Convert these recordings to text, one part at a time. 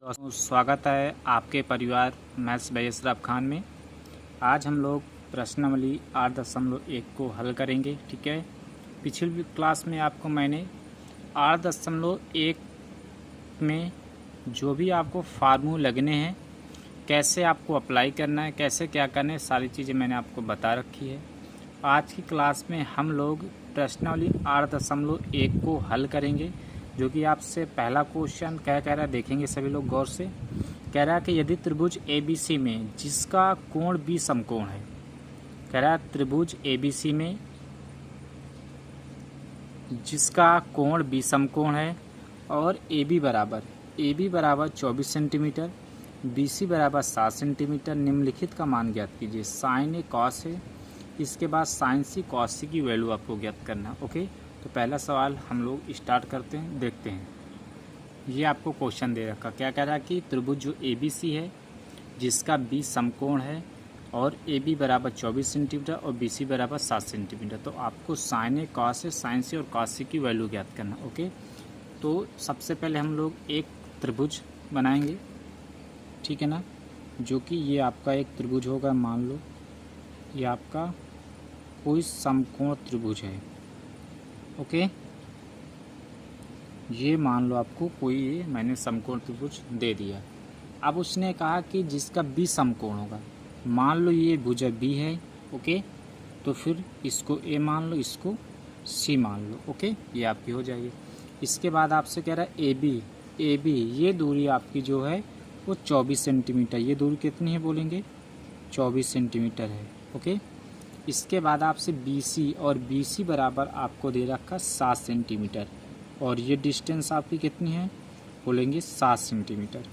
तो स्वागत है आपके परिवार मैथ्स बाय अशरफ खान में। आज हम लोग प्रश्नावली 8.1 को हल करेंगे। ठीक है, पिछली क्लास में आपको मैंने 8.1 में जो भी आपको फार्मूले लगने हैं, कैसे आपको अप्लाई करना है, कैसे क्या करना है, सारी चीज़ें मैंने आपको बता रखी है। आज की क्लास में हम लोग प्रश्नावली 8.1 को हल करेंगे, जो कि आपसे पहला क्वेश्चन क्या कह रहा है देखेंगे सभी लोग गौर से। कह रहा है कि यदि त्रिभुज ABC में जिसका कोण B समकोण है, कह रहा है त्रिभुज ABC में जिसका कोण B समकोण है और AB बराबर 24 सेंटीमीटर, BC बराबर 7 सेंटीमीटर, निम्नलिखित का मान ज्ञात कीजिए। साइन ए कॉस है, इसके बाद साइन सी कॉस सी की वैल्यू आपको ज्ञात करना। ओके, तो पहला सवाल हम लोग स्टार्ट करते हैं, देखते हैं। ये आपको क्वेश्चन दे रखा, क्या कह रहा है कि त्रिभुज जो ABC है जिसका B समकोण है और AB बराबर 24 सेंटीमीटर और BC बराबर 7 सेंटीमीटर, तो आपको साइन ए कॉस है, साइन सी और कॉस सी की वैल्यू ज्ञात करना। ओके, तो सबसे पहले हम लोग एक त्रिभुज बनाएंगे, ठीक है ना, जो कि ये आपका एक त्रिभुज होगा। मान लो ये आपका कोई समकोण त्रिभुज है। ओके, ये मान लो आपको कोई ये मैंने समकोण त्रिभुज दे दिया। अब उसने कहा कि जिसका B समकोण होगा, मान लो ये भुजा B है। ओके, तो फिर इसको A मान लो, इसको C मान लो। ओके, ये आपकी हो जाएगी। इसके बाद आपसे कह रहा है AB ये दूरी आपकी जो है वो 24 सेंटीमीटर। ये दूरी कितनी है बोलेंगे, 24 सेंटीमीटर है। ओके, इसके बाद आपसे BC और BC बराबर आपको दे रखा 7 सेंटीमीटर और ये डिस्टेंस आपकी कितनी है बोलेंगे 7 सेंटीमीटर,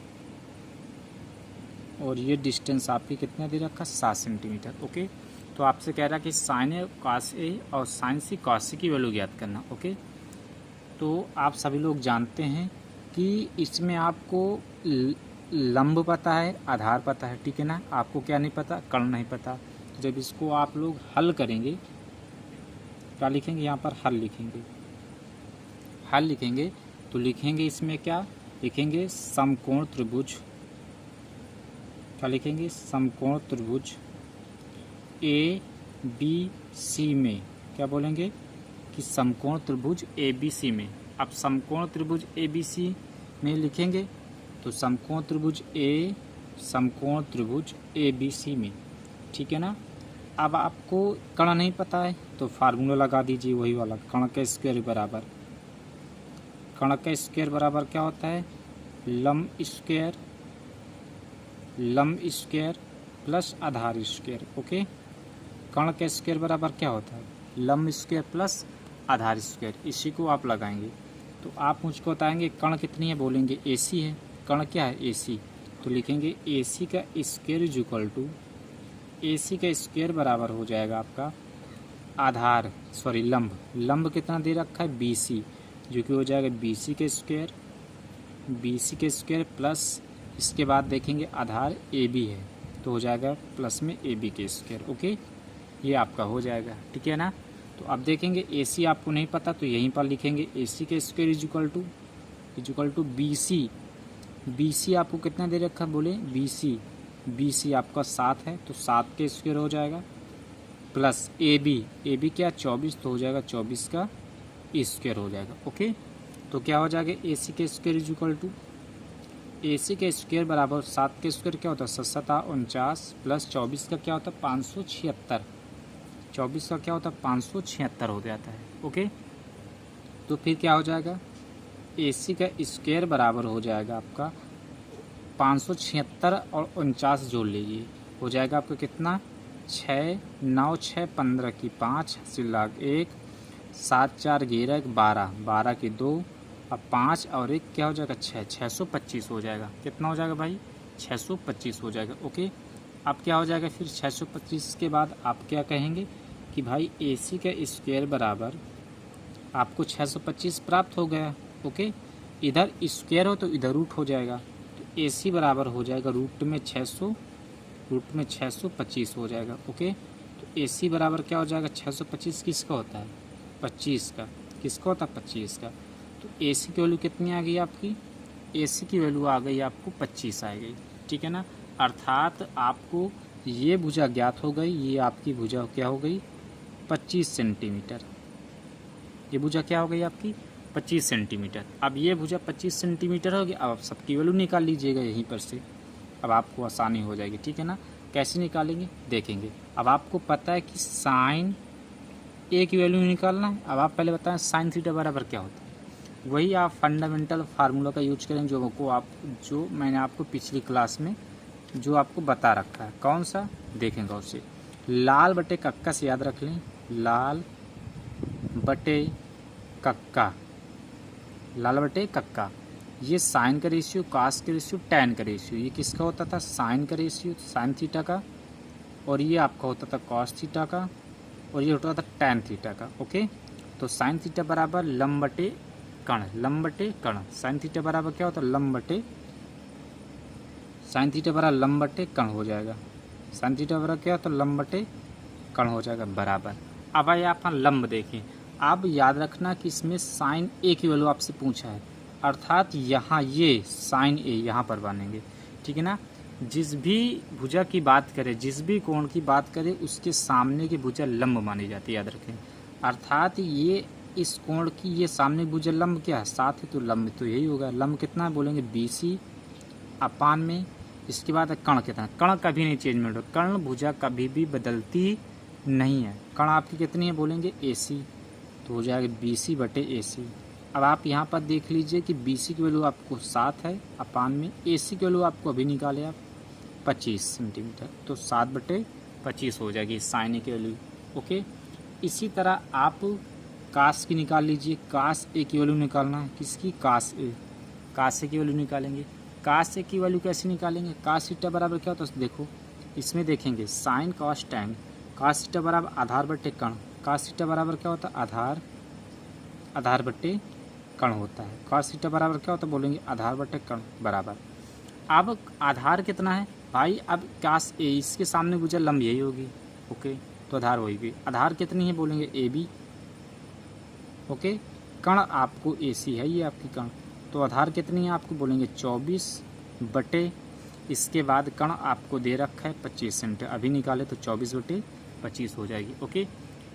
और ये डिस्टेंस आपकी कितना दे रखा 7 सेंटीमीटर। ओके, तो आपसे कह रहा है कि साइन ए कॉस ए और साइन सी कॉस सी की वैल्यू ज्ञात करना। ओके, तो आप सभी लोग जानते हैं कि इसमें आपको लंब पता है, आधार पता है, ठीक है ना। आपको क्या नहीं पता, कर्ण नहीं पता। जब इसको आप लोग हल करेंगे, क्या लिखेंगे यहाँ पर, हल लिखेंगे तो लिखेंगे इसमें क्या लिखेंगे, समकोण त्रिभुज। क्या लिखेंगे, समकोण त्रिभुज ABC में, क्या बोलेंगे कि समकोण त्रिभुज ABC में। अब समकोण त्रिभुज ABC में लिखेंगे तो समकोण त्रिभुज ABC में, ठीक है ना। अब आपको कर्ण नहीं पता है तो फार्मूला लगा दीजिए वही वाला, कर्ण का स्क्वायर बराबर क्या होता है, लंब स्क्वायर प्लस आधार स्क्वायर। ओके, कर्ण का स्क्वायर बराबर क्या होता है, लंब स्क्वायर प्लस आधार स्क्वायर। इसी को आप लगाएंगे तो आप मुझको बताएंगे कर्ण कितनी है, बोलेंगे AC है। कर्ण क्या है, AC, तो लिखेंगे AC का square is equal to, AC का स्क्वायर बराबर हो जाएगा आपका लंब कितना दे रखा है BC, जो कि हो जाएगा BC के स्क्वायर प्लस इसके बाद देखेंगे आधार AB है तो हो जाएगा प्लस में AB के स्क्वायर। ओके, ये आपका हो जाएगा, ठीक है ना। तो अब देखेंगे AC आपको नहीं पता तो यहीं पर लिखेंगे AC के square is equal to BC आपको कितना दे रखा है, बोले BC आपका 7 है तो 7 के स्क्वायर हो जाएगा, प्लस AB क्या 24 तो हो जाएगा 24 का स्क्वायर हो जाएगा। ओके, तो क्या हो जाएगा, AC के square is equal to, AC के स्क्वायर बराबर 7 के स्क्वायर क्या होता है 7 प्लस 24 का क्या होता है 576, 24 का क्या होता है 576 हो जाता है। ओके, तो फिर क्या हो जाएगा, AC का स्क्वायर बराबर हो जाएगा आपका 576 और 49 जोड़ लीजिए, हो जाएगा आपका कितना 6 9 6 15 की 5 सिलाग 1 7 4 11 12 की 2, अब 5 और 1 क्या हो जाएगा 625 हो जाएगा। कितना हो जाएगा भाई 625 हो जाएगा। ओके, अब क्या हो जाएगा फिर 625 के बाद आप क्या कहेंगे कि भाई AC का स्क्वायर बराबर आपको 625 प्राप्त हो गया। ओके, इधर स्क्वायर हो तो इधर रूट हो जाएगा, तो AC बराबर हो जाएगा रूट में 625 हो जाएगा। ओके, तो AC बराबर क्या हो जाएगा 625 किसका होता है 25 का, किसका होता है 25 का। तो AC की वैल्यू कितनी आ गई आपकी, AC की वैल्यू आ गई आपको 25 आ गई, ठीक है ना। अर्थात आपको ये भुजा ज्ञात हो गई, ये आपकी भुजा क्या हो गई 25 सेंटीमीटर। ये भुजा क्या हो गई आपकी 25 सेंटीमीटर। अब ये भुजा 25 सेंटीमीटर होगी। अब आप सबकी वैल्यू निकाल लीजिएगा यहीं पर से, अब आपको आसानी हो जाएगी, ठीक है ना। कैसे निकालेंगे देखेंगे। अब आपको पता है कि साइन ए की वैल्यू निकालना है। अब आप पहले बताएं साइन थीटा बराबर क्या होता है। वही आप फंडामेंटल फार्मूला का यूज करेंगे जो मैंने आपको पिछली क्लास में जो आपको बता रखा है। कौन सा देखेंगे उसे, लाल बटे कक्का से याद रख लें, लाल बटे कक्का, लाल बटे कक्का। ये साइन का रेशियो, कास का रेशियो, टैन का रेशियो, ये किसका होता था साइन का रेशियो, साइन थीटा का, और ये आपका होता था कॉस थीटा का, और ये होता था टैन थीटा का। ओके, तो साइन थीटा बराबर लंब बटे कर्ण, लंब बटे कर्ण। साइन थीटा बराबर क्या होता है लंब बटे, साइन थीटा बराबर लंब बटे कर्ण हो जाएगा। साइन थीटा बराबर क्या होता है लंब बटे कर्ण हो जाएगा बराबर। अब आइए आप लंब देखें। अब याद रखना कि इसमें साइन ए की वैल्यू आपसे पूछा है, अर्थात यहाँ ये साइन ए यहाँ पर बनेंगे, ठीक है ना। जिस भी भुजा की बात करें, जिस भी कोण की बात करें, उसके सामने की भुजा लंब मानी जाती है, याद रखें। अर्थात ये इस कोण की ये सामने भुजा लंब क्या है 7 है, तो लंब तो यही होगा। लंब कितना है बोलेंगे BC अपान में, इसके बाद कर्ण कितना है, कर्ण कभी नहीं चेंज में, कर्ण भुजा कभी भी बदलती नहीं है। कर्ण आपकी कितनी है बोलेंगे AC, तो हो जाएगा BC बटे AC। अब आप यहाँ पर देख लीजिए कि BC की वैल्यू आपको 7 है अपान में, AC की वैल्यू आपको अभी निकाले आप 25 सेंटीमीटर, तो 7 बटे 25 हो जाएगी साइन ए की वैल्यू। ओके, इसी तरह आप कास की निकाल लीजिए। कास ए की वैल्यू निकालना है, किसकी कास ए, कास ए की वैल्यू निकालेंगे। कास ए की वैल्यू कैसे निकालेंगे, कास थीटा बराबर क्या होता है देखो, इसमें देखेंगे sine cos tan. Cos theta बराबर आधार बटे कर्ण, कास थीटा बराबर क्या होता है आधार, आधार बटे कर्ण होता है। कास थीटा बराबर क्या होता है बोलेंगे आधार बटे कर्ण बराबर। अब आधार कितना है भाई, अब कास ए, इसके सामने भुजा लंब यही होगी, ओके, तो आधार वही भी। आधार कितनी है बोलेंगे AB, ओके। कर्ण आपको AC है, ये आपकी कर्ण, तो आधार कितनी है आपको बोलेंगे 24 बटे, इसके बाद कर्ण आपको दे रखा है 25 सेंटीमीटर, अभी निकाले तो 24 बटे 25 हो जाएगी। ओके,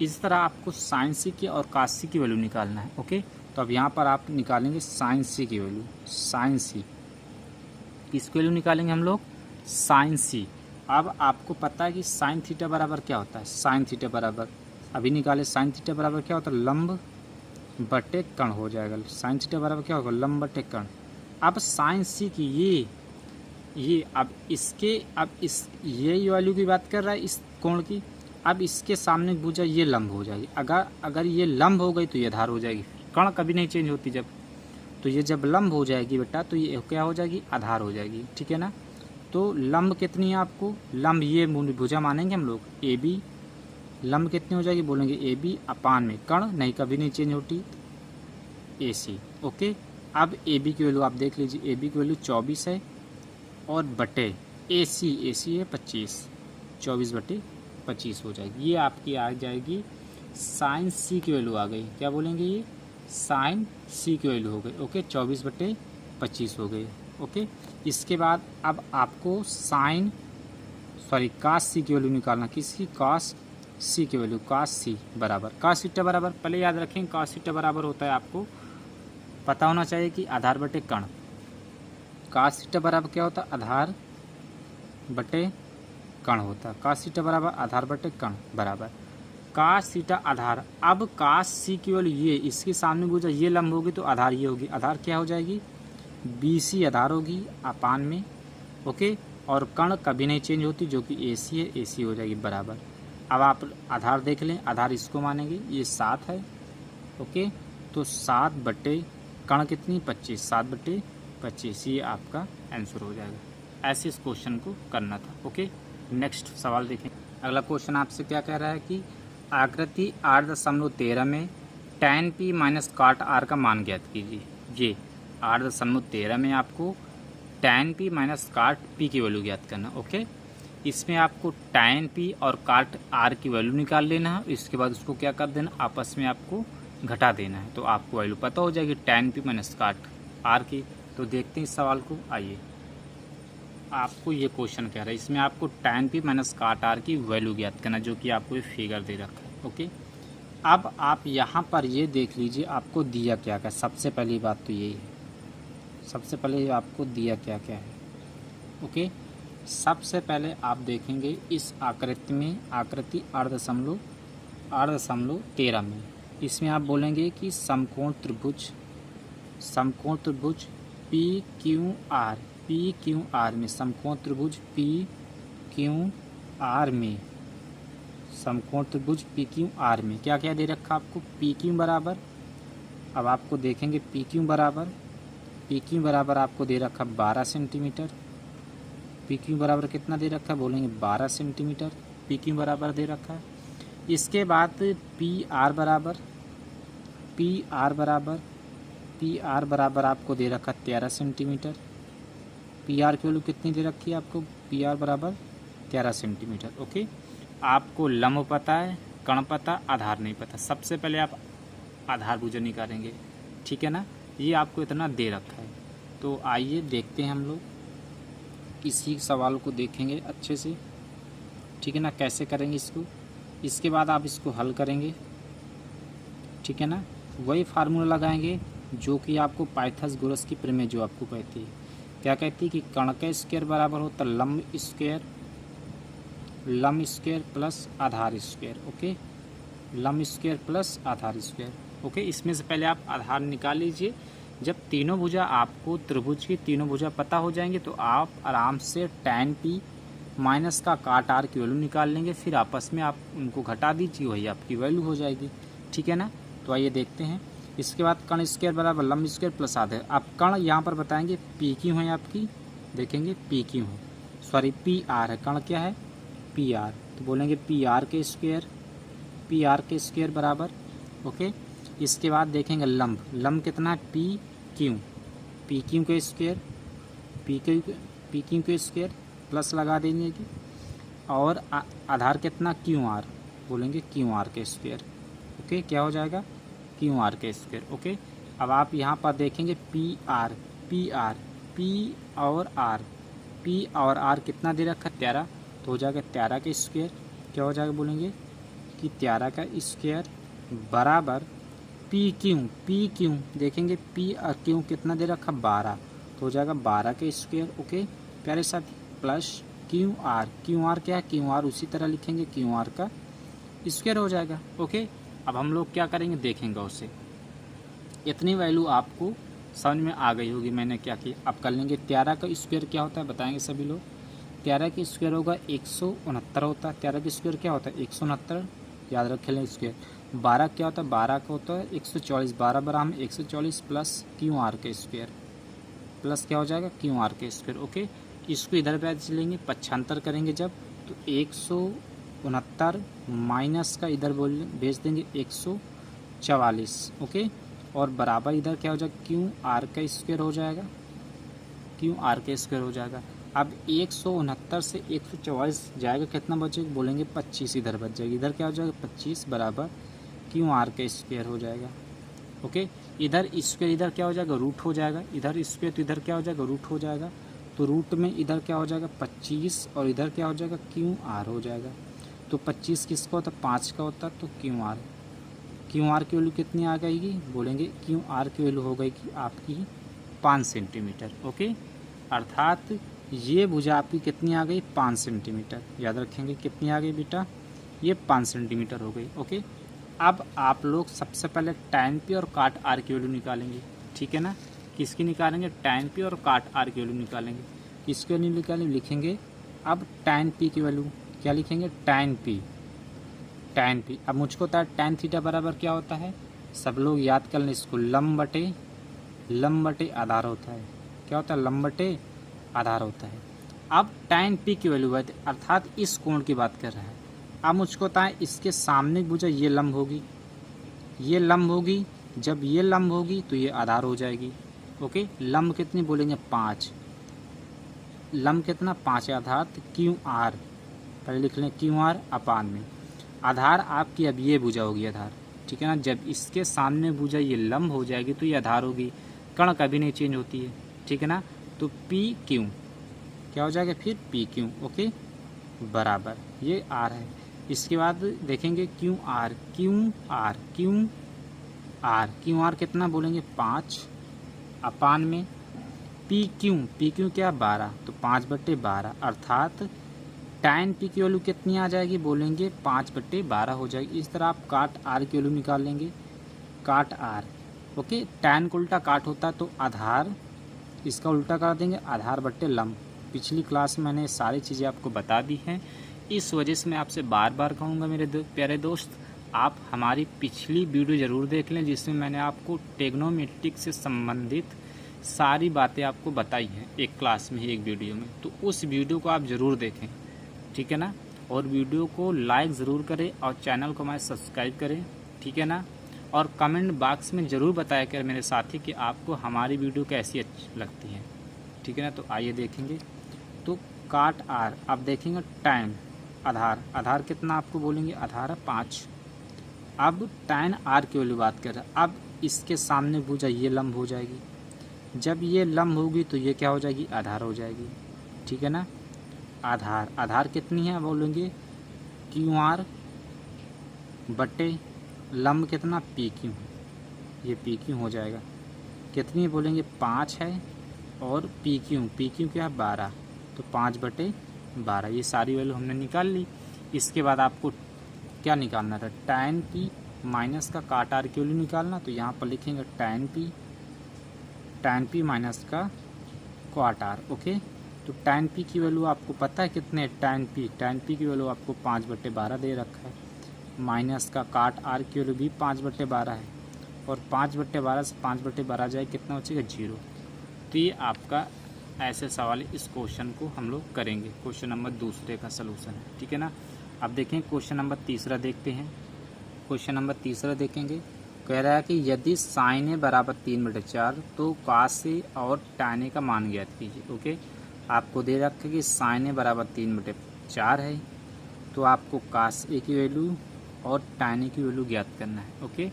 इस तरह आपको साइन सी की और कास सी की वैल्यू निकालना है। ओके, तो अब यहाँ पर आप निकालेंगे साइन सी की वैल्यू, साइन सी, इसकी वैल्यू निकालेंगे हम लोग साइन सी। अब आपको पता है कि साइन थीटा बराबर क्या होता है, साइन थीटा बराबर अभी निकाले, साइन थीटा बराबर क्या होता है लंब बटे कर्ण हो जाएगा। साइन थीटा बराबर क्या होगा लंब बटे कर्ण। अब साइन सी की ये अब इसके, अब इस ये वैल्यू की बात कर रहा है इस कोण की, अब इसके सामने भुजा ये लंब हो जाएगी। अगर ये लंब हो गई तो ये आधार हो जाएगी। कर्ण कभी नहीं चेंज होती जब, तो ये जब लंब हो जाएगी बेटा तो ये क्या हो जाएगी आधार हो जाएगी, ठीक है ना। तो लंब कितनी है आपको, लंब ये भुजा मानेंगे हम लोग AB, लंब कितनी हो जाएगी बोलेंगे AB अपान में कर्ण नहीं कभी नहीं चेंज होती AC। ओके, अब AB की वैल्यू आप देख लीजिए, AB की वैल्यू 24 है और बटे AC है 25, 24 बटे 25 हो जाएगी। ये आपकी आ जाएगी साइन सी की वैल्यू आ गई, क्या बोलेंगे ये साइन सी की वैल्यू हो गई। ओके, 24 बटे 25 हो गई। ओके, इसके बाद अब आपको कास सी की वैल्यू निकालना, किसकी कास सी की वैल्यू, कास सी बराबर, कास थीटा बराबर पहले याद रखें, कास थीटा बराबर होता है आपको पता होना चाहिए कि आधार बटे कर्ण। कास थीटा बराबर क्या होता है आधार बटे कर्ण होता है। कास थीटा बराबर आधार बटे कर्ण बराबर कास थीटा आधार। अब कास सी की वैल्यू ये, इसके सामने भुजा ये लंब होगी तो आधार ये होगी, आधार क्या हो जाएगी BC आधार होगी अपान में। ओके, और कर्ण कभी नहीं चेंज होती जो कि AC है, AC हो जाएगी बराबर। अब आप आधार देख लें, आधार इसको मानेंगे ये 7 है। ओके, तो 7 बटे कर्ण कितनी 25, 7 बटे 25, ये आपका आंसर हो जाएगा। ऐसे इस क्वेश्चन को करना था। ओके, नेक्स्ट सवाल देखें। अगला क्वेश्चन आपसे क्या कह रहा है कि आकृति 8.13 में tan P minus cot R का मान ज्ञात कीजिए। ये 8.13 में आपको tan P minus cot P की वैल्यू ज्ञात करना। ओके, इसमें आपको tan P और cot R की वैल्यू निकाल लेना है, इसके बाद उसको क्या कर देना आपस में आपको घटा देना है, तो आपको वैल्यू पता हो जाएगी tan P minus cot R की। तो देखते हैं इस सवाल को। आइए, आपको ये क्वेश्चन कह रहा है, इसमें आपको tan p माइनस काट r की वैल्यू ज्ञात करना, जो कि आपको ये फिगर दे रखा है। ओके, अब आप यहाँ पर ये देख लीजिए आपको दिया क्या क्या। सबसे पहली बात तो यही है, सबसे पहले आपको दिया क्या क्या है। ओके, सबसे पहले आप देखेंगे इस आकृति में, आकृति 8.13 में, इसमें आप बोलेंगे कि समकोण त्रिभुज पी क्यू आर में, समकोण त्रिभुज पी क्यू आर में, समकोण त्रिभुज पी क्यू आर में क्या क्या दे रखा आपको। पी क्यू बराबर, अब आपको देखेंगे पी क्यू बराबर आपको दे रखा 12 सेंटीमीटर। पी क्यू बराबर कितना दे रखा, बोलेंगे 12 सेंटीमीटर पी क्यू बराबर दे रखा है। इसके बाद पी आर बराबर आपको दे रखा 13 सेंटीमीटर। पी आर की वैल्यू कितनी दे रखी है आपको, पी आर बराबर 13 सेंटीमीटर। ओके, आपको लंब पता है, कण पता, आधार नहीं पता। सबसे पहले आप आधार भुजा निकालेंगे, ठीक है ना। ये आपको इतना दे रखा है। तो आइए देखते हैं हम लोग इसी सवाल को देखेंगे अच्छे से, ठीक है ना, कैसे करेंगे इसको। इसके बाद आप इसको हल करेंगे, ठीक है ना। वही फार्मूला लगाएंगे जो कि आपको पाइथागोरस की प्रमेय जो आपको कहती है, क्या कहती है कि कण का स्क्वायर बराबर होता लंब स्क्वायर प्लस आधार स्क्वायर। ओके, लंब स्क्वायर प्लस आधार स्क्वायर। ओके, इसमें से पहले आप आधार निकाल लीजिए। जब तीनों भुजा आपको त्रिभुज की तीनों भुजा पता हो जाएंगे तो आप आराम से tan p माइनस का काट r की वैल्यू निकाल लेंगे, फिर आपस में आप उनको घटा दीजिए, वही आपकी वैल्यू हो जाएगी, ठीक है ना। तो आइए देखते हैं। इसके बाद कण स्क्वायर बराबर लंब स्क्वायर प्लस आधार। आप कण यहाँ पर बताएंगे पी क्यू है आपकी, देखेंगे पी क्यू है, सॉरी पी आर है, कण क्या है पी आर, तो बोलेंगे पी आर के स्क्वायर बराबर। ओके, इसके बाद देखेंगे लंब कितना है पी क्यू के स्क्वायर प्लस लगा देंगे कि, और आधार कितना क्यू आर, बोलेंगे क्यू आर के स्क्वायर। ओके, क्या हो जाएगा क्यू आर के स्क्वायर। ओके, अब आप यहाँ पर देखेंगे पी और आर कितना दे रखा 13, तो हो जाएगा 13 के स्क्वायर। क्या हो जाएगा, बोलेंगे कि 13 का स्क्वायर बराबर पी क्यू देखेंगे पी और क्यू कितना दे रखा 12, तो हो जाएगा 12 के स्क्वायर। ओके प्यारे साथी, प्लस क्यू आर क्या है, क्यू आर उसी तरह लिखेंगे, क्यू आर का स्क्वायर हो जाएगा। ओके, अब हम लोग क्या करेंगे देखेंगे उससे। इतनी वैल्यू आपको समझ में आ गई होगी मैंने क्या किया। अब कर लेंगे 13 का स्क्वायर क्या होता है बताएंगे सभी लोग। 13 का स्क्वायर होगा 169 होता है। 13 का स्क्वायर क्या होता है 169, याद रख लें स्क्वायर। 12 क्या होता है 12 का होता है 144, 12 बराबर 144 प्लस क्यू आर के स्क्वायर, प्लस क्या हो जाएगा क्यू आर के स्क्वायर। ओके, इसको इधर बैठ लेंगे, पक्षांतर करेंगे जब, तो 169 माइनस का इधर भेज देंगे 144। ओके, और बराबर इधर क्या हो जाएगा क्यू आर का स्क्वायर हो जाएगा, क्यू आर का स्क्वायर हो जाएगा। अब 169 से 144 जाएगा, कितना बचेगा बोलेंगे 25, इधर बच जाएगी, इधर क्या हो जाएगा 25 बराबर क्यू आर का स्क्वायर हो जाएगा। ओके, इधर स्क्वायर इधर क्या हो जाएगा रूट हो जाएगा, इधर स्क्वायर तो इधर क्या हो जाएगा रूट हो जाएगा, तो रूट में इधर क्या हो जाएगा 25 और इधर क्या हो जाएगा क्यू आर हो जाएगा। तो 25 किसका होता है 5 का होता है, तो क्यू आर की वैल्यू कितनी आ जाएगी बोलेंगे क्यू आर की वैल्यू हो गई कि आपकी 5 सेंटीमीटर। ओके, अर्थात ये भुजा आपकी कितनी आ गई 5 सेंटीमीटर, याद रखेंगे कितनी आ गई बेटा, ये 5 सेंटीमीटर हो गई। ओके, अब आप लोग सबसे पहले tan p और काट r की वैल्यू निकालेंगे, ठीक है ना। किसकी निकालेंगे tan p और काट r की वैल्यू निकालेंगे, किसकी वैल्यू निकालेंगे लिखेंगे। अब tan p की वैल्यू क्या लिखेंगे tan p। अब मुझको पता है tan थीटा बराबर क्या होता है, सब लोग याद कर लें इसको, लंब बटे आधार होता है। क्या होता है लंब बटे आधार होता है। अब tan p की वैल्यू है, अर्थात इस कोण की बात कर रहा है। अब मुझको पता है इसके सामने भुजा ये लंब होगी, जब ये लंब होगी तो ये आधार हो जाएगी। ओके, लंब कितनी बोलेंगे 5, लंब कितना 5 है, आधार क्यू आर पहले लिख लें, क्यू आर अपान में आधार आपकी अब ये भुजा होगी आधार, ठीक है ना। जब इसके सामने भुजा ये लंब हो जाएगी तो ये आधार होगी, कण कभी नहीं चेंज होती है, ठीक है ना। तो पी क्यू क्या हो जाएगा फिर पी क्यू, ओके, बराबर ये आर है। इसके बाद देखेंगे Q R, Q R, Q R, Q R कितना बोलेंगे 5 अपान में पी क्यू क्या 12, तो 5/12 अर्थात tan पी की वैल्यू कितनी आ जाएगी बोलेंगे 5/12 हो जाएगी। इस तरह आप काट आर की वैल्यू निकाल लेंगे, काट आर, ओके। tan को उल्टा काट होता है तो आधार, इसका उल्टा कर देंगे आधार बट्टे लंब। पिछली क्लास में मैंने सारी चीज़ें आपको बता दी हैं, इस वजह से मैं आपसे बार बार कहूँगा मेरे प्यारे दोस्त, आप हमारी पिछली वीडियो ज़रूर देख लें जिसमें मैंने आपको ट्रिग्नोमेट्रिक से संबंधित सारी बातें आपको बताई हैं एक क्लास में ही, एक वीडियो में। तो उस वीडियो को आप ज़रूर देखें, ठीक है ना। और वीडियो को लाइक ज़रूर करें और चैनल को हमारे सब्सक्राइब करें, ठीक है ना। और कमेंट बॉक्स में ज़रूर बताया करें मेरे साथी कि आपको हमारी वीडियो कैसी अच्छी लगती है, ठीक है ना। तो आइए देखेंगे, तो काट आर, अब देखेंगे tan आधार, आधार कितना आपको बोलेंगे आधार है 5। अब tan आर की वैल्यू बात कर रहे हैं। अब इसके सामने भुजा ये लंब हो जाएगी, जब ये लंब होगी तो ये क्या हो जाएगी आधार हो जाएगी, ठीक है ना। आधार, आधार कितनी है बोलेंगे क्यू आर बटे लंब कितना पी क्यू, ये पी क्यू हो जाएगा। कितनी बोलेंगे 5 है और पी क्यू क्या 12, तो 5/12, ये सारी वैल्यू हमने निकाल ली। इसके बाद आपको क्या निकालना था tan पी माइनस का काट आर की वैल्यू निकालना, तो यहाँ पर लिखेंगे tan पी माइनस का काट आर, ओके। तो tan पी की वैल्यू आपको पता है कितने, tan पी की वैल्यू आपको 5/12 दे रखा है, माइनस का काट आर की वैल्यू भी 5/12 है, और 5/12 से 5/12 जाए कितना बचेगा 0। तो ये आपका ऐसे सवाल इस क्वेश्चन को हम लोग करेंगे, क्वेश्चन नंबर दूसरे का सलूशन है, ठीक है ना। अब देखें क्वेश्चन नंबर तीसरा देखते हैं। क्वेश्चन नंबर तीसरा देखेंगे, कह रहा है कि यदि साइन ए बराबर 3/4 तो कास ए और tan ए का मान ज्ञात कीजिए, ओके। आपको दे रखा है कि साइन ए बराबर 3/4 है, तो आपको कास ए की वैल्यू और tan ए की वैल्यू ज्ञात करना है, ओके।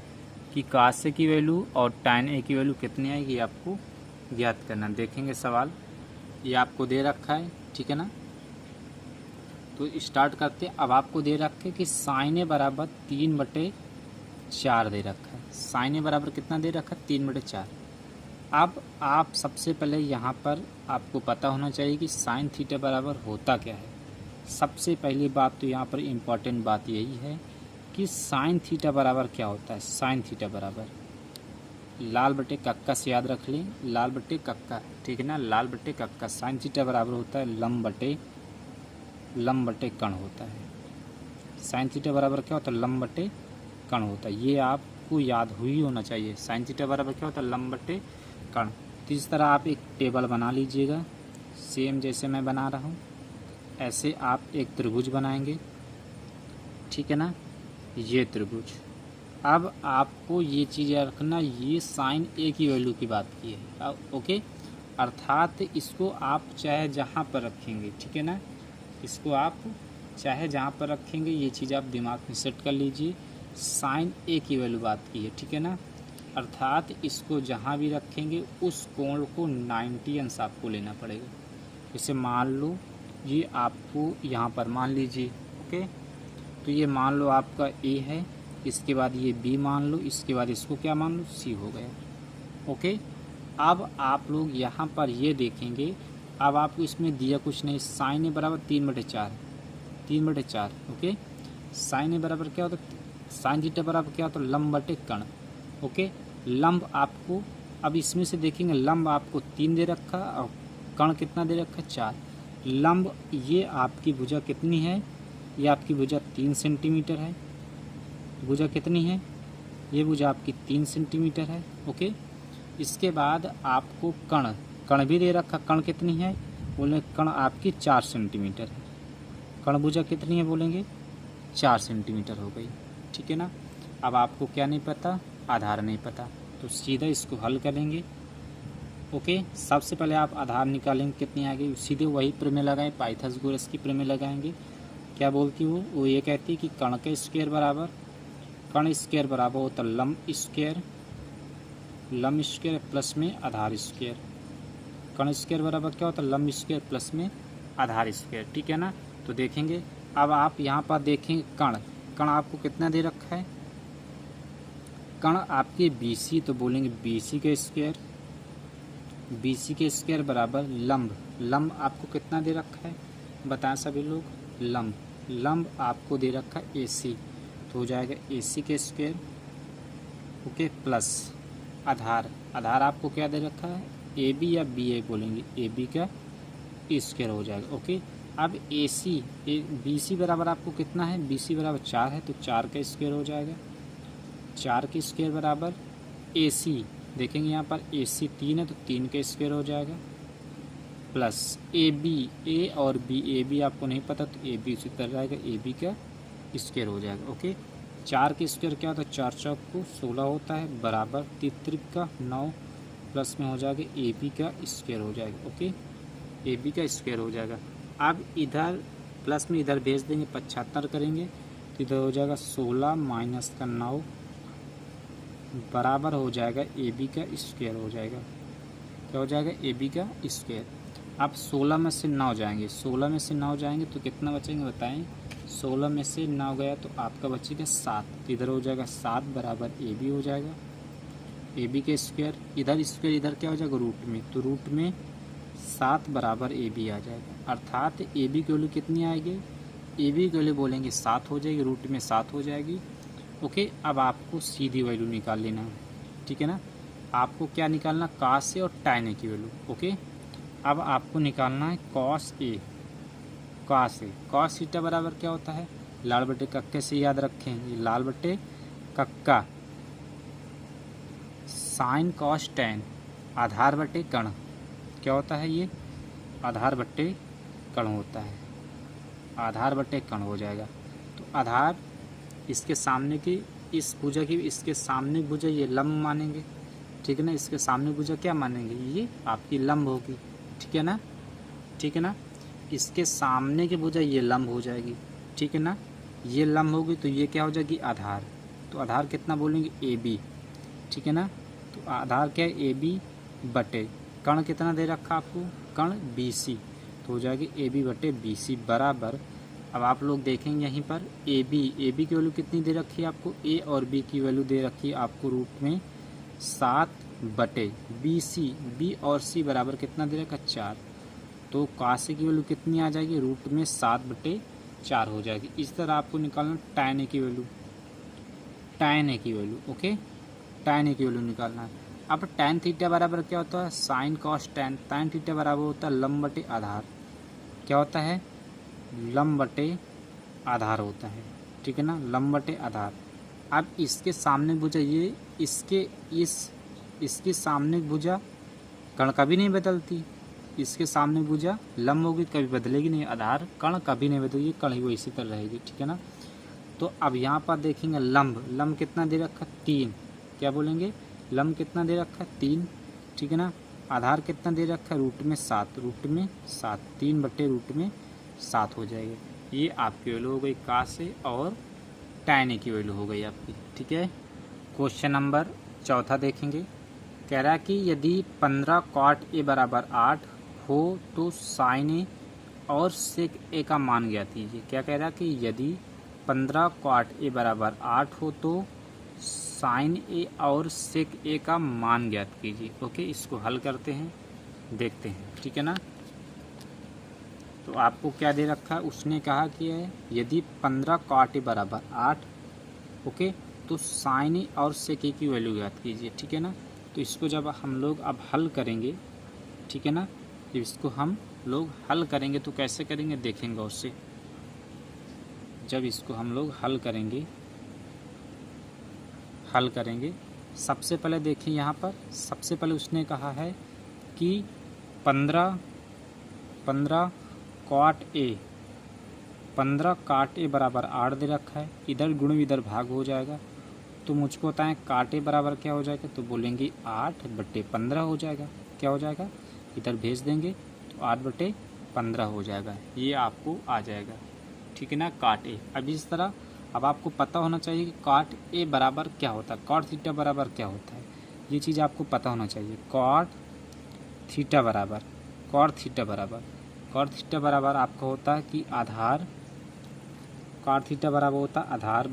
कि कास ए की वैल्यू और tan ए की वैल्यू कितनी आएगी आपको ज्ञात करना। देखेंगे सवाल, ये आपको दे रखा है, ठीक है ना। तो स्टार्ट करते हैं। अब आपको दे रखे कि साइन ए बराबर 3/4 दे रखा है, साइन ए बराबर कितना दे रखा है 3/4। अब आप सबसे पहले यहाँ पर आपको पता होना चाहिए कि साइन थीटा बराबर होता क्या है। सबसे पहली बात तो यहाँ पर इम्पॉर्टेंट बात यही है कि साइन थीटा बराबर क्या होता है। साइन थीटा बराबर लाल बटे कक्का से याद रख लें, लाल बटे कक्का, ठीक है ना, लाल बटे कक्का। साइन थीटा बराबर होता है लंब बटे कण होता है। साइन थीटा बराबर क्या होता है लंब बटे कण होता है, ये आपको याद हुई होना चाहिए। साइन थीटा बराबर क्या होता है लंब बटे कण। तो इस तरह आप एक टेबल बना लीजिएगा, सेम जैसे मैं बना रहा हूँ ऐसे आप एक त्रिभुज बनाएंगे, ठीक है ना, ये त्रिभुज। अब आपको ये चीज़ रखना, ये साइन ए की वैल्यू की बात की है, अब ओके। अर्थात इसको आप चाहे जहाँ पर रखेंगे, ठीक है ना, इसको आप चाहे जहाँ पर रखेंगे, ये चीज़ आप दिमाग में सेट कर लीजिए। साइन ए की वैल्यू बात की है, ठीक है ना। अर्थात इसको जहाँ भी रखेंगे उस कोण को 90 अंश आपको लेना पड़ेगा। जैसे मान लो ये आपको यहाँ पर मान लीजिए, ओके। तो ये मान लो आपका ए है, इसके बाद ये बी मान लो, इसके बाद इसको क्या मान लो सी हो गया, ओके। अब आप लोग यहाँ पर ये देखेंगे, अब आपको इसमें दिया कुछ नहीं, साइन ए बराबर 3/4, ओके। साइन ए बराबर क्या होता है, साइन थीटा बराबर क्या होता है लंब बटे कण, ओके। लंब आपको अब इसमें से देखेंगे, लंब आपको 3 दे रखा और कण कितना दे रखा 4। लंब ये आपकी भुजा कितनी है, ये आपकी भुजा 3 सेंटीमीटर है, भुजा कितनी है, ये भुजा आपकी 3 सेंटीमीटर है, ओके। इसके बाद आपको कण भी दे रखा, कण कितनी है बोले, कण आपकी 4 सेंटीमीटर है, कण भुजा कितनी है बोलेंगे 4 सेंटीमीटर हो गई, ठीक है ना। अब आपको क्या नहीं पता, आधार नहीं पता, तो सीधा इसको हल करेंगे, ओके। सबसे पहले आप आधार निकालेंगे कितनी आ गई, सीधे वही प्रमेय लगाएं, पाइथागोरस की प्रमेय लगाएंगे। क्या बोलती वो ये कहती है कि कण का स्क्वायर बराबर होता लंब स्क्वायर प्लस में आधार स्क्वायर। कर्ण स्क्वायर बराबर क्या होता है, लंब स्क्वायर प्लस में आधार स्क्वायर, ठीक है ना। तो देखेंगे अब आप यहाँ पर देखेंगे कर्ण, कर्ण आपको कितना दे रखा है, कर्ण आपके BC, तो बोलेंगे BC के स्क्वायर, BC के स्क्वायर बराबर लंब, लंब आपको कितना दे रखा है बताएं सभी लोग, लंब, लंब आपको दे रखा है AC, तो हो जाएगा AC के स्क्वायर, ओके, प्लस आधार, आधार आपको क्या दे रखा है AB या BA बोलेंगे, AB का स्क्वायर हो जाएगा, ओके। अब BC बराबर आपको कितना है, BC बराबर 4 है, तो 4 का स्क्वायर हो जाएगा, 4 के स्क्वायर बराबर AC, देखेंगे यहाँ पर AC 3 है तो 3 का स्क्वायर हो जाएगा, प्लस AB, A और B, AB आपको नहीं पता तो AB उसी तरह रहेगा, AB का स्क्वायर हो जाएगा, ओके। 4 के स्क्वायर क्या होता है, 4 चौक को 16 होता है, बराबर 3 का 9, प्लस में हो जाएगा AB का स्क्वायर हो जाएगा, ओके, AB का स्क्वायर हो जाएगा। अब इधर प्लस में इधर भेज देंगे, 75 करेंगे तो इधर हो जाएगा 16 माइनस का 9 बराबर हो जाएगा AB का स्क्वायर हो जाएगा, क्या हो जाएगा AB का स्क्वायर। अब 16 में से 9 जाएंगे, 16 में से 9 जाएंगे तो कितना बचेंगे बताएं, 16 में से 9 गया तो आपका बचेगा 7, तो इधर हो जाएगा 7 बराबर AB हो जाएगा, AB के स्क्वायर, इधर स्क्वायर इधर क्या हो जाएगा रूट में, तो रूट में 7 बराबर AB आ जाएगा, अर्थात AB की वैल्यू कितनी आएगी, AB की वैल्यू बोलेंगे 7 हो जाएगी, रूट में 7 हो जाएगी, ओके। अब आपको सीधी वैल्यू निकाल लेना है, ठीक है ना। आपको क्या निकालना, cos A और tan A की वैल्यू, ओके। अब आपको निकालना है cos A, cos A, cos theta बराबर क्या होता है, लाल बटे कक्के से याद रखें, ये लाल बटे कक्का, साइन cos tan, आधार बटे कर्ण, क्या होता है ये, आधार बट्टे कर्ण होता है, आधार बट्टे कर्ण हो जाएगा। तो आधार इसके सामने की इस भुजा की, इसके सामने भुजा ये लंब मानेंगे, ठीक है ना, इसके सामने भुजा क्या मानेंगे, ये आपकी लंब होगी, ठीक है ना, ठीक है ना, इसके सामने की भुजा ये लंब हो जाएगी, ठीक है ना, ये लंब होगी तो ये क्या हो जाएगी आधार, तो आधार कितना बोलेंगे AB, ठीक है ना। तो आधार क्या है AB बटे कर्ण कितना दे रखा आपको, कर्ण BC, तो हो जाएगी AB बटे BC बराबर, अब आप लोग देखेंगे यहीं पर AB की वैल्यू कितनी दे रखी है आपको, A और B की वैल्यू दे रखी है आपको रूट में 7 बटे BC, B और C बराबर कितना दे रखा 4, तो cos A की वैल्यू कितनी आ जाएगी, रूट में 7 बटे 4 हो जाएगी। इस तरह आपको निकालना tan A की वैल्यू, tan A की वैल्यू, ओके, tan A की वैल्यू निकालना है। अब tan थीटा बराबर क्या होता है, sine cos tan, tan theta बराबर होता है लंब बटे आधार, क्या होता है, लंब बटे आधार होता है, ठीक है ना, लंब बटे आधार। अब इसके सामने भुजा ये, इसके सामने भुजा कर्ण कभी नहीं बदलती, इसके सामने भुजा लंब होगी कभी बदलेगी नहीं, आधार कर्ण कभी नहीं बदलेगी, कर्ण वो इसी तरह रहेगी, ठीक है ना। तो अब यहाँ पर देखेंगे लंब, लंब कितना दे रखा 3, क्या बोलेंगे, लंब कितना दे रखा है 3, ठीक है ना। आधार कितना दे रखा है रूट में 7, रूट में 7, 3 बटे रूट में 7 हो जाएगा। ये आपकी वैल्यू हो गई cos A और tan A की वैल्यू हो गई आपकी, ठीक है। क्वेश्चन नंबर 4 देखेंगे, कह रहा है कि यदि 15 cot A बराबर 8 हो तो sin A और sec A का मान ज्ञात कीजिए। क्या कह रहा है कि यदि 15 cot A बराबर 8 हो तो साइन A और sec A का मान ज्ञात कीजिए, ओके। इसको हल करते हैं, देखते हैं, ठीक है ना। तो आपको क्या दे रखा है, उसने कहा कि यदि 15 cot A बराबर 8, ओके, तो साइन A और sec A की वैल्यू ज्ञात कीजिए, ठीक है ना। तो इसको जब हम लोग अब हल करेंगे, ठीक है ना, जब इसको हम लोग हल करेंगे तो कैसे करेंगे देखेंगे उससे, जब इसको हम लोग हल करेंगे सबसे पहले देखिए यहाँ पर, सबसे पहले उसने कहा है कि 15 cot A बराबर 8 दे रखा है, इधर गुण इधर भाग हो जाएगा, तो मुझको बताएं cot A बराबर क्या हो जाएगा, तो बोलेंगे 8 बटे 15 हो जाएगा, क्या हो जाएगा, इधर भेज देंगे तो 8 बटे 15 हो जाएगा, ये आपको आ जाएगा, ठीक है ना, cot A। अब इस तरह अब आपको पता होना चाहिए कि cot A बराबर क्या होता है, cot थीटा बराबर क्या होता है, ये चीज़ आपको पता होना चाहिए। cot थीटा बराबर कॉट थीटा बराबर आपका होता है कि आधार, कॉट थीटा बराबर होता है आधार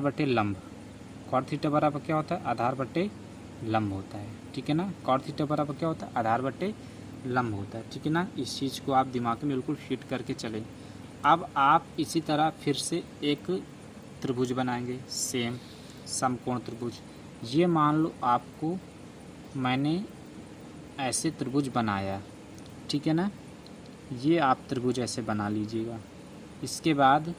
बटे लंब। कॉट थीटा बराबर क्या होता है? आधार बटे लंब होता है, ठीक है ना। कॉट थीटा बराबर क्या होता है? आधार बटे लंब होता है, ठीक है ना। इस चीज़ को आप दिमाग में बिल्कुल फिट करके चलें। अब आप इसी तरह फिर से एक त्रिभुज बनाएंगे, सेम समकोण त्रिभुज। ये मान लो आपको मैंने ऐसे त्रिभुज बनाया, ठीक है ना। ये आप त्रिभुज ऐसे बना लीजिएगा। इसके बाद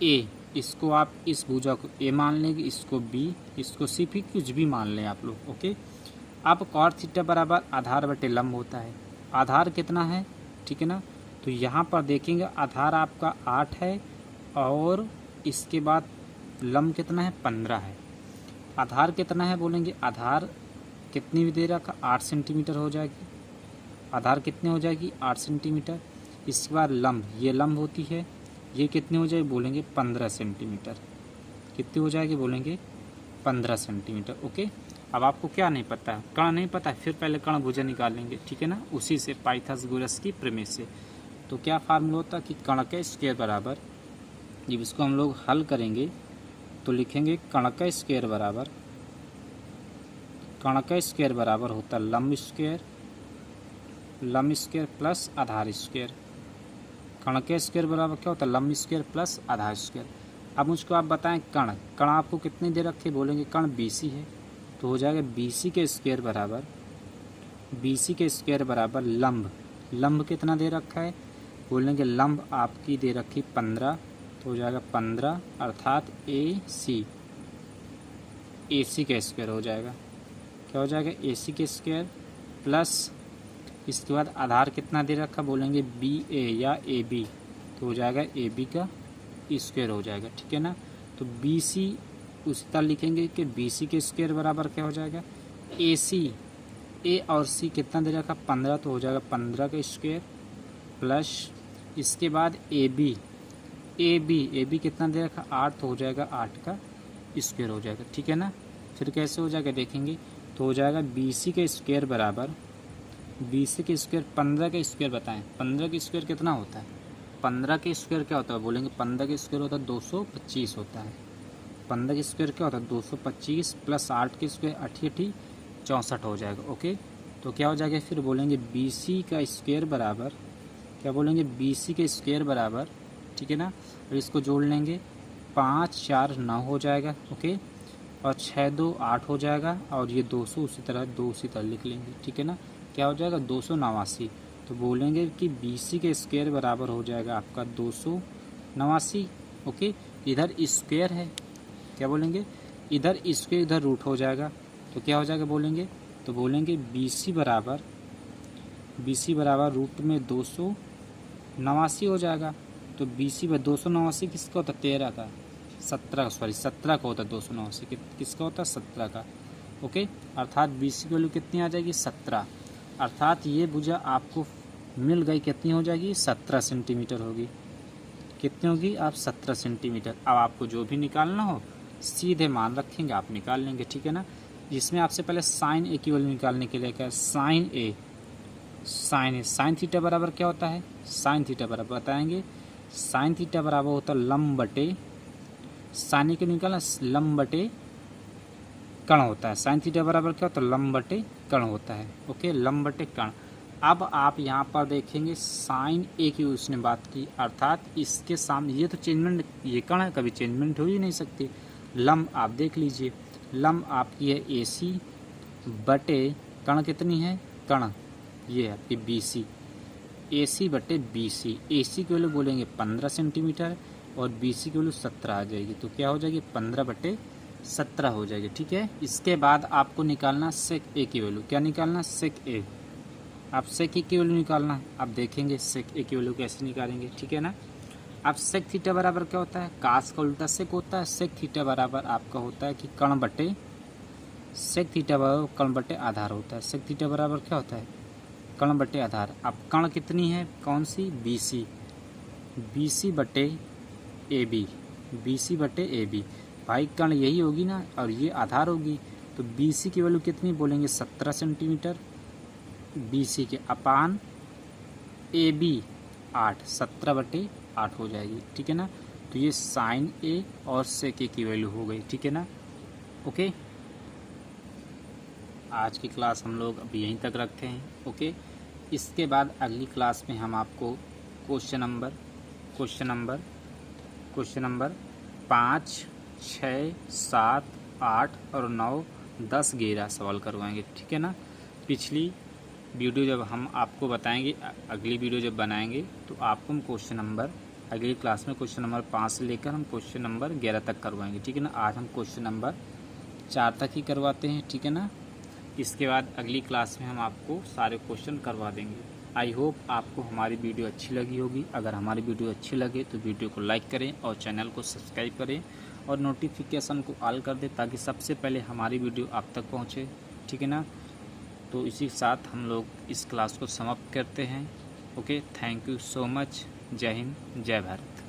ए, इसको आप इस भुजा को ए मान लेंगे, इसको बी, इसको सी, फिर कुछ भी मान लें आप लोग, ओके। अब कॉट थीटा बराबर आधार बटे लंब होता है। आधार कितना है, ठीक है ना। तो यहाँ पर देखेंगे आधार आपका 8 है और इसके बाद लंब कितना है? 15 है। आधार कितना है बोलेंगे? आधार कितनी भी दे रखा? 8 सेंटीमीटर हो जाएगी। आधार कितनी हो जाएगी? 8 सेंटीमीटर। इसके बाद लंब, ये लंब होती है, ये कितनी हो जाएगी बोलेंगे? 15 सेंटीमीटर। कितनी हो जाएगी बोलेंगे? 15 सेंटीमीटर, ओके। अब आपको क्या नहीं पता है? कर्ण नहीं पता है, फिर पहले कर्ण भुजा निकाल लेंगे, ठीक है ना, उसी से पाइथागोरस की प्रमेय से। तो क्या फार्मूला होता है कि कर्ण का स्क्वायर बराबर, जब इसको हम लोग हल करेंगे तो लिखेंगे कर्ण का स्क्वायर बराबर होता है लंब स्क्वायर प्लस आधार स्क्वायर। कर्ण का स्क्वायर बराबर क्या होता है? लंब स्क्वायर प्लस आधार स्क्वायर। अब मुझको आप बताएं कर्ण आपको कितने दे रखे? बोलेंगे कर्ण BC है, तो हो जाएगा BC के स्क्वायर बराबर लंब कितना दे रखा है? बोलेंगे लंब आपकी दे रखी 15, तो हो जाएगा 15 अर्थात AC का स्क्वायर हो जाएगा। क्या हो जाएगा? AC के स्क्वायर प्लस इसके बाद आधार कितना दे रखा? बोलेंगे BA या AB, तो हो जाएगा AB का स्क्वायर हो जाएगा, ठीक है ना। तो BC उसी तरह लिखेंगे कि BC के स्क्वायर बराबर क्या हो जाएगा? AC, A और C कितना दे रखा? 15, तो हो जाएगा 15 का स्क्वायर प्लस इसके बाद AB कितना दे रखा? 8, तो हो जाएगा 8 का स्क्वायर हो जाएगा, ठीक है ना। फिर कैसे हो जाएगा देखेंगे, तो हो जाएगा BC के स्क्वायर बराबर 15 का स्क्वायर बताएं। 15 का स्क्वायर कितना होता है? 15 का स्क्वायर क्या होता है? बोलेंगे 15 का स्क्वायर होता है 225 होता है। 15 का स्क्वायर क्या होता है? 225 प्लस 8 के स्क्वायर 88 64 हो जाएगा, ओके। तो क्या हो जाएगा फिर? बोलेंगे BC का स्क्वायर बराबर, क्या बोलेंगे? BC के स्क्वायर बराबर, ठीक है ना। और इसको जोड़ लेंगे, 5 4 9 हो जाएगा, ओके। और 6 2 8 हो जाएगा और ये 200 उसी तरह लिख लेंगे, ठीक है ना। क्या हो जाएगा? 289। तो बोलेंगे कि BC के स्क्वायर बराबर हो जाएगा आपका 289, ओके। इधर स्क्वायर है, क्या बोलेंगे? इधर स्क्वायर इधर रूट हो जाएगा, तो क्या हो जाएगा बोलेंगे? तो बोलेंगे BC बराबर रूट में 289 हो जाएगा। तो BC में 289 किसका होता है? 13 का, 17 का होता है 289, किसका होता है? 17 का, ओके। अर्थात BC की वैल्यू कितनी आ जाएगी? 17। अर्थात ये भुजा आपको मिल गई, कितनी हो जाएगी? 17 सेंटीमीटर होगी। कितनी होगी? आप 17 सेंटीमीटर। अब आपको जो भी निकालना हो सीधे मान रखेंगे, आप निकाल लेंगे, ठीक है ना। जिसमें आपसे पहले साइन ए की वैल्यू निकालने के लिए क्या है? साइन थीटा बराबर क्या होता है? साइन थीटा बराबर बताएंगे, साइन थीटा बराबर होता है लंब बटे, साइन ए के निकालना लंब बटे कर्ण होता है। साइन थीटा बराबर क्या होता है? लंब बटे कर्ण होता है, ओके, लंब बटे कर्ण। अब आप यहाँ पर देखेंगे साइन ए की उसने बात की, अर्थात इसके सामने ये तो चेंजमेंट, ये कर्ण है, कभी चेंजमेंट हो ही नहीं सकती। लंब आप देख लीजिए, लंब आपकी है AC बटे कर्ण कितनी है? कर्ण ये है आपकी BC, AC बटे BC। AC की वैल्यू बोलेंगे 15 सेंटीमीटर और BC की वैल्यू 17 आ जाएगी, तो क्या हो जाएगी? 15 बटे 17 हो जाएगी, ठीक है। इसके बाद आपको निकालना सेक ए की वैल्यू। क्या निकालना? सेक ए। आप सेक ए की वैल्यू निकालना, आप देखेंगे सेक ए की वैल्यू कैसे निकालेंगे, ठीक है ना। अब सेक थीटा बराबर क्या होता है? कास का उल्टा सेक होता है। सेक थीटा बराबर आपका होता है कि कर्ण बटे, सेक थीटा बराबर कर्ण बटे आधार होता है। सेक थीटा बराबर क्या होता है? कर्ण बटे आधार। अब कर्ण कितनी है? कौन सी? BC बटे AB, BC बटे AB। भाई कर्ण यही होगी ना, और ये आधार होगी, तो बी सी की वैल्यू कितनी बोलेंगे 17 सेंटीमीटर, बी सी के अपान ए बी 8, 17/8 हो जाएगी, ठीक है ना। तो ये साइन ए और सेक ए की वैल्यू हो गई, ठीक है ना। ओके, आज की क्लास हम लोग अभी यहीं तक रखते हैं। ओके, इसके बाद अगली क्लास में हम आपको क्वेश्चन नंबर 5, 6, 7, 8 और 9, 10, 11 सवाल करवाएंगे, ठीक है ना। पिछली वीडियो जब हम आपको बताएंगे, अगली वीडियो जब बनाएंगे तो आपको हम क्वेश्चन नंबर अगली क्लास में क्वेश्चन नंबर 5 से लेकर हम क्वेश्चन नंबर 11 तक करवाएंगे, ठीक है ना। आज हम क्वेश्चन नंबर 4 तक ही करवाते हैं, ठीक है ना। इसके बाद अगली क्लास में हम आपको सारे क्वेश्चन करवा देंगे। आई होप आपको हमारी वीडियो अच्छी लगी होगी। अगर हमारी वीडियो अच्छी लगे तो वीडियो को लाइक करें और चैनल को सब्सक्राइब करें और नोटिफिकेशन को ऑल कर दें ताकि सबसे पहले हमारी वीडियो आप तक पहुंचे, ठीक है ना। तो इसी के साथ हम लोग इस क्लास को समाप्त करते हैं। Okay, thank you so much. जय हिंद, जय भारत।